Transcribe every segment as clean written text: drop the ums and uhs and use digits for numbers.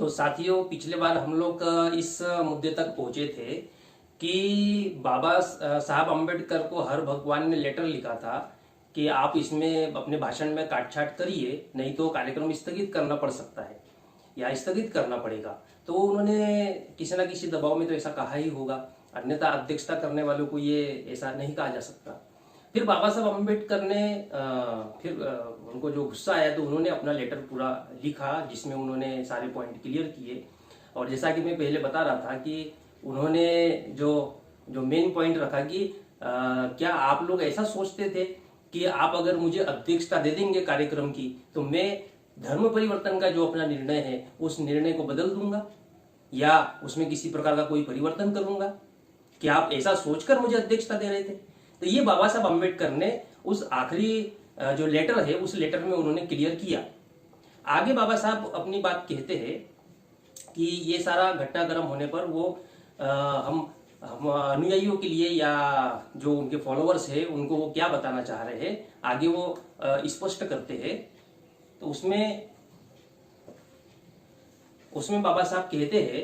तो साथियों, पिछले बार हम लोग इस मुद्दे तक पहुंचे थे कि बाबा साहब अम्बेडकर को हर भगवान ने लेटर लिखा था कि आप इसमें अपने भाषण में काट-छाट करिए, नहीं तो कार्यक्रम स्थगित करना पड़ सकता है या स्थगित करना पड़ेगा। तो उन्होंने किसी न किसी दबाव में तो ऐसा कहा ही होगा, अन्यथा अध्यक्षता करने वालों को ये ऐसा नहीं कहा जा सकता। फिर बाबा साहब अम्बेडकर ने उनको जो गुस्सा आया तो उन्होंने अपना लेटर पूरा लिखा, जिसमें उन्होंने सारे पॉइंट क्लियर किए। और जैसा कि मैं पहले बता रहा था कि उन्होंने जो जो मेन पॉइंट रखा कि क्या आप लोग ऐसा सोचते थे कि आप अगर मुझे अध्यक्षता दे देंगे कार्यक्रम की तो मैं धर्म परिवर्तन का जो अपना निर्णय है उस निर्णय को बदल दूंगा या उसमें किसी प्रकार का कोई परिवर्तन करूंगा? क्या आप ऐसा सोचकर मुझे अध्यक्षता दे रहे थे? तो ये बाबा साहब अम्बेडकर ने उस आखिरी जो लेटर है उस लेटर में उन्होंने क्लियर किया। आगे बाबा साहब अपनी बात कहते हैं कि ये सारा घटनाक्रम होने पर वो हम अनुयायियों के लिए या जो उनके फॉलोअर्स है उनको वो क्या बताना चाह रहे हैं, आगे वो स्पष्ट करते हैं। तो उसमें बाबा साहब कहते हैं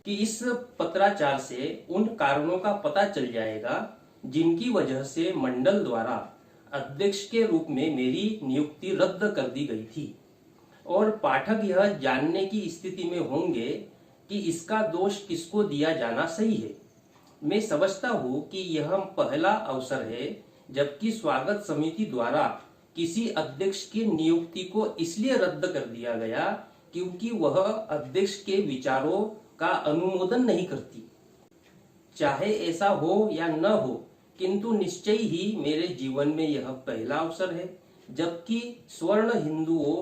कि इस पत्राचार से उन कारणों का पता चल जाएगा जिनकी वजह से मंडल द्वारा अध्यक्ष के रूप में मेरी नियुक्ति रद्द कर दी गई थी, और पाठक यह जानने की स्थिति में होंगे कि इसका दोष किसको दिया जाना सही है। मैं समझता हूं कि यह पहला अवसर है जबकि स्वागत समिति द्वारा किसी अध्यक्ष की नियुक्ति को इसलिए रद्द कर दिया गया क्योंकि वह अध्यक्ष के विचारों का अनुमोदन नहीं करती। चाहे ऐसा हो या न हो, किंतु निश्चय ही मेरे जीवन में यह पहला अवसर है जबकि स्वर्ण हिंदुओं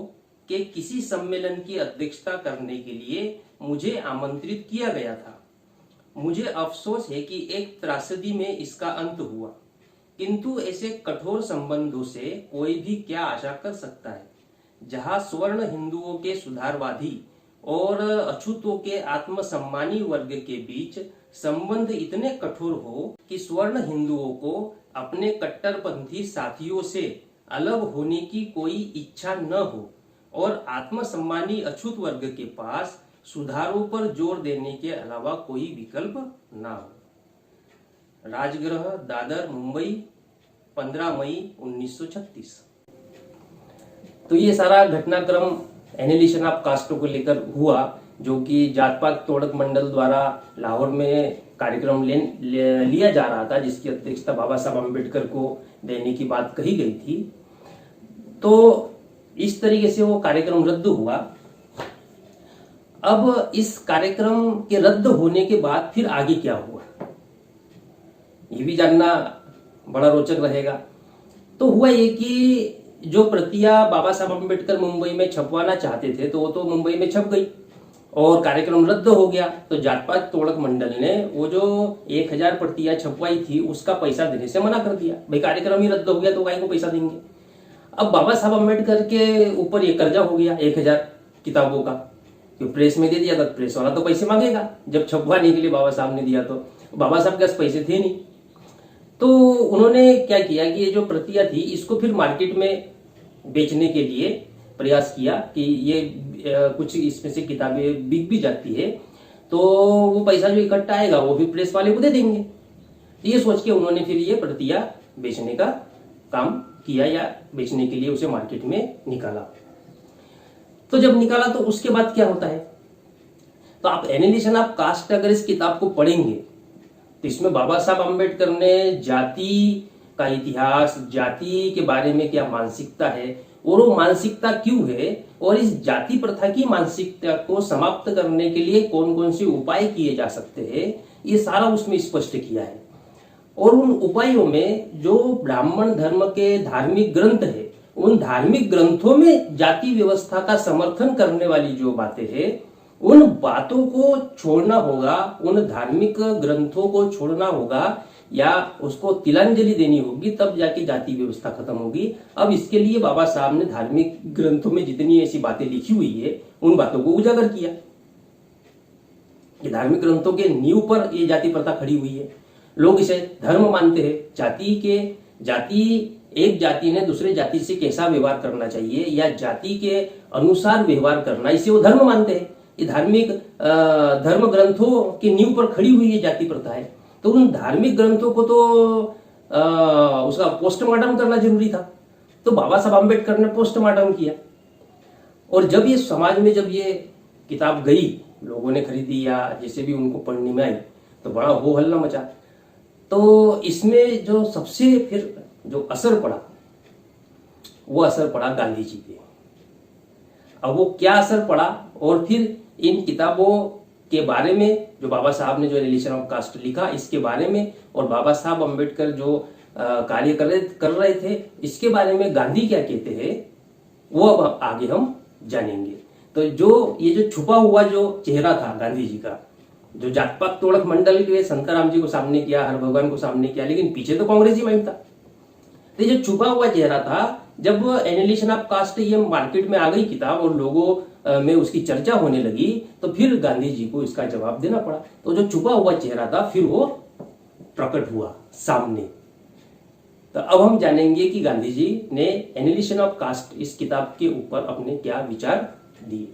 के किसी सम्मेलन की अध्यक्षता करने के लिए मुझे आमंत्रित किया गया था। मुझे अफसोस है कि एक त्रासदी में इसका अंत हुआ, किंतु ऐसे कठोर संबंधों से कोई भी क्या आशा कर सकता है जहां स्वर्ण हिंदुओं के सुधारवादी और अछूतों के आत्मसम्मानी वर्ग के बीच संबंध इतने कठोर हो कि स्वर्ण हिंदुओं को अपने कट्टरपंथी साथियों से अलग होने की कोई इच्छा न हो और आत्मसम्मानी अछूत वर्ग के पास सुधारों पर जोर देने के अलावा कोई विकल्प ना हो। राजगृह, दादर, मुंबई, 15 मई 1936। तो ये सारा घटनाक्रम एनिलिशन ऑफ कास्टों को लेकर हुआ, जो कि जात पात तोड़क मंडल द्वारा लाहौर में कार्यक्रम लिया जा रहा था, जिसकी अध्यक्षता बाबा साहब अम्बेडकर को देने की बात कही गई थी। तो इस तरीके से वो कार्यक्रम रद्द हुआ। अब इस कार्यक्रम के रद्द होने के बाद फिर आगे क्या हुआ, ये भी जानना बड़ा रोचक रहेगा। तो हुआ ये कि जो प्रतियां बाबा साहब अम्बेडकर मुंबई में छपवाना चाहते थे तो वो तो मुंबई में छप गई और कार्यक्रम रद्द हो गया। तो जात पात तोड़क मंडल ने वो जो 1000 प्रतियां छपवाई थी उसका पैसा देने से मना कर दिया। भाई कार्यक्रम ही रद्द हो गया तो काहे को पैसा देंगे। अब बाबा साहब अम्बेडकर के ऊपर ये कर्जा हो गया 1000 किताबों का, क्योंकि प्रेस में दे दिया था, प्रेस वाला तो पैसे मांगेगा जब छपवाने के लिए बाबा साहब ने दिया। तो बाबा साहब के पास पैसे थे नहीं, तो उन्होंने क्या किया कि ये जो प्रतियां थी इसको फिर मार्केट में बेचने के लिए प्रयास किया कि ये कुछ इसमें से किताबें बिक भी जाती है तो वो पैसा जो इकट्ठा आएगा वो फिर प्रेस वाले को दे देंगे। ये सोच के उन्होंने फिर ये प्रतियां बेचने का काम किया या बेचने के लिए उसे मार्केट में निकाला। तो जब निकाला तो उसके बाद क्या होता है, तो आप एनिलिशन ऑफ कास्ट अगर इस किताब को पढ़ेंगे तो इसमें बाबा साहब अम्बेडकर ने जाति का इतिहास, जाति के बारे में क्या मानसिकता है और वो मानसिकता क्यों है और इस जाति प्रथा की मानसिकता को समाप्त करने के लिए कौन कौन से उपाय किए जा सकते हैं, ये सारा उसमें स्पष्ट किया है। और उन उपायों में जो ब्राह्मण धर्म के धार्मिक ग्रंथ है उन धार्मिक ग्रंथों में जाति व्यवस्था का समर्थन करने वाली जो बातें हैं उन बातों को छोड़ना होगा, उन धार्मिक ग्रंथों को छोड़ना होगा या उसको तिलांजलि देनी होगी, तब जाके जाति व्यवस्था खत्म होगी। अब इसके लिए बाबा साहब ने धार्मिक ग्रंथों में जितनी ऐसी बातें लिखी हुई है उन बातों को उजागर किया। ये धार्मिक ग्रंथों के नींव पर ये जाति प्रथा खड़ी हुई है। लोग इसे धर्म मानते हैं, जाति एक जाति ने दूसरे जाति से कैसा व्यवहार करना चाहिए या जाति के अनुसार व्यवहार करना, इसे वो धर्म मानते हैं। ये धार्मिक धर्म ग्रंथों की नींव पर खड़ी हुई ये जाति प्रथा है। तो उन धार्मिक ग्रंथों को तो उसका पोस्टमार्टम करना जरूरी था। तो बाबा साहब आम्बेडकर ने पोस्टमार्टम किया, और जब ये समाज में जब ये किताब गई, लोगों ने खरीदी या जैसे भी उनको पढ़ने में आई, तो बड़ा हो हल्ला मचा। तो इसमें जो सबसे फिर जो असर पड़ा, वो असर पड़ा गांधी जी पे। अब वो क्या असर पड़ा, और फिर इन किताबों के बारे में जो बाबा साहब ने जो एनिहिलेशन ऑफ कास्ट लिखा, इसके बारे में, और बाबा साहब अम्बेडकर जो कार्य कर रहे थे, इसके बारे में गांधी क्या कहते हैं, वो अब आगे हम जानेंगे। तो जो ये जो छुपा हुआ जो चेहरा था गांधी जी का, जो जात पात तोड़क मंडल के संताराम जी को सामने किया, हर भगवान को सामने किया, लेकिन पीछे तो कांग्रेसी माइंड था। तो ये जो छुपा हुआ चेहरा था, जब एनिहिलेशन ऑफ कास्ट ये मार्केट में आ गई किताब और लोगों में उसकी चर्चा होने लगी, तो फिर गांधी जी को इसका जवाब देना पड़ा। तो जो छुपा हुआ चेहरा था फिर वो प्रकट हुआ सामने। तो अब हम जानेंगे कि गांधी जी ने एनिहिलेशन ऑफ कास्ट इस किताब के ऊपर अपने क्या विचार दिए।